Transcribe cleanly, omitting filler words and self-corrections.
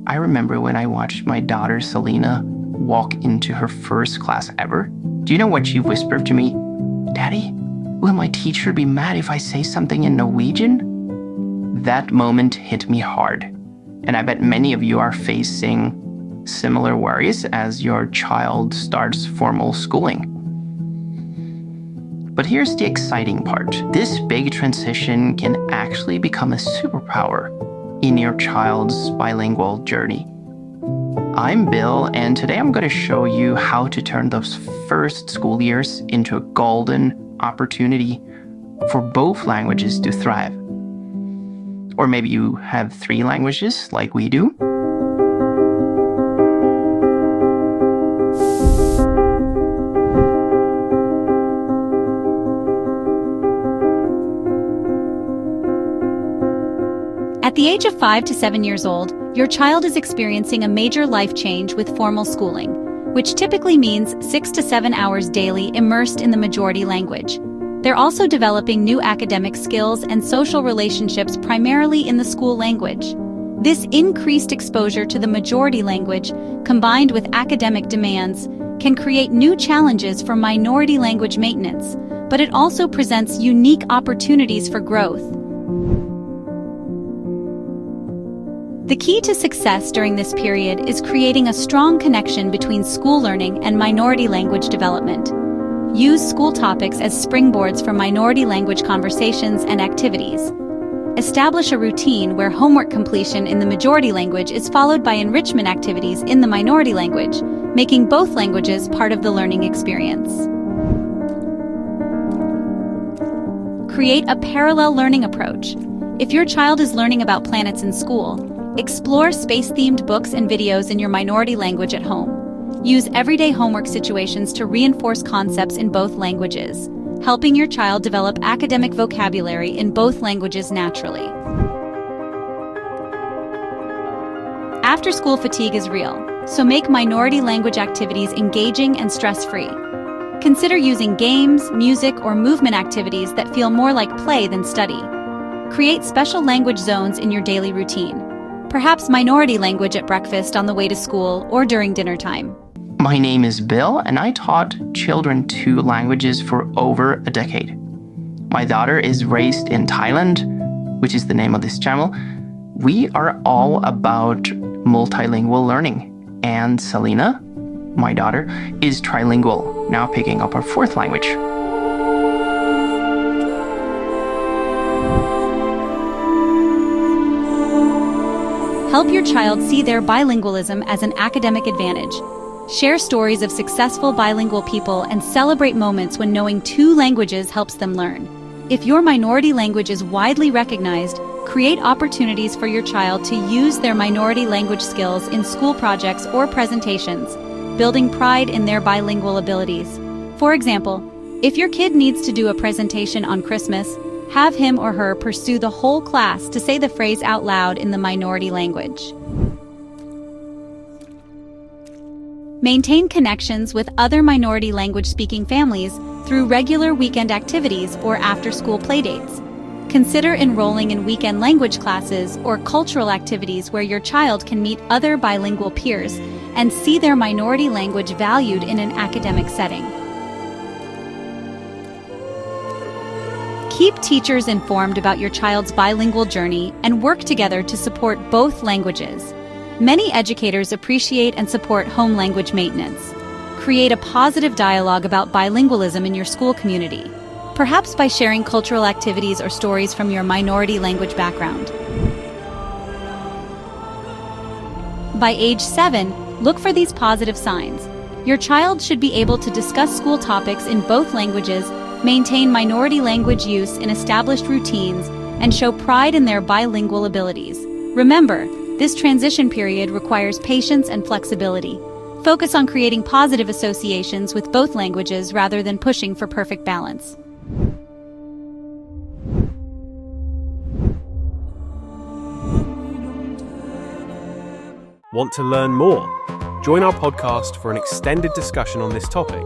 I remember when I watched my daughter Selena walk into her first class ever. Do you know what she whispered to me? "Daddy, will my teacher be mad if I say something in Norwegian?" That moment hit me hard, and I bet many of you are facing similar worries as your child starts formal schooling. But here's the exciting part. This big transition can actually become a superpower in your child's bilingual journey. I'm Bill, and today I'm going to show you how to turn those first school years into a golden opportunity for both languages to thrive. Or maybe you have 3 languages like we do. At the age of 5 to 7 years old, your child is experiencing a major life change with formal schooling, which typically means 6 to 7 hours daily immersed in the majority language. They're also developing new academic skills and social relationships primarily in the school language. This increased exposure to the majority language, combined with academic demands, can create new challenges for minority language maintenance, but it also presents unique opportunities for growth. The key to success during this period is creating a strong connection between school learning and minority language development. Use school topics as springboards for minority language conversations and activities. Establish a routine where homework completion in the majority language is followed by enrichment activities in the minority language, making both languages part of the learning experience. Create a parallel learning approach. If your child is learning about planets in school, explore space-themed books and videos in your minority language at home. Use everyday homework situations to reinforce concepts in both languages, helping your child develop academic vocabulary in both languages naturally. After-school fatigue is real, so make minority language activities engaging and stress-free. Consider using games, music, or movement activities that feel more like play than study. Create special language zones in your daily routine. Perhaps minority language at breakfast on the way to school or during dinner time. My name is Bill, and I taught children 2 languages for over a decade. My daughter is raised in Thailand, which is the name of this channel. We are all about multilingual learning, and Selena, my daughter, is trilingual, now picking up her 4th language. Help your child see their bilingualism as an academic advantage. Share stories of successful bilingual people and celebrate moments when knowing 2 languages helps them learn. If your minority language is widely recognized, create opportunities for your child to use their minority language skills in school projects or presentations, building pride in their bilingual abilities. For example, if your kid needs to do a presentation on Christmas, have him or her pursue the whole class to say the phrase out loud in the minority language. Maintain connections with other minority language-speaking families through regular weekend activities or after-school playdates. Consider enrolling in weekend language classes or cultural activities where your child can meet other bilingual peers and see their minority language valued in an academic setting. Keep teachers informed about your child's bilingual journey and work together to support both languages. Many educators appreciate and support home language maintenance. Create a positive dialogue about bilingualism in your school community, perhaps by sharing cultural activities or stories from your minority language background. By age 7, look for these positive signs. Your child should be able to discuss school topics in both languages, maintain minority language use in established routines, and show pride in their bilingual abilities. Remember, this transition period requires patience and flexibility. Focus on creating positive associations with both languages rather than pushing for perfect balance. Want to learn more? Join our podcast for an extended discussion on this topic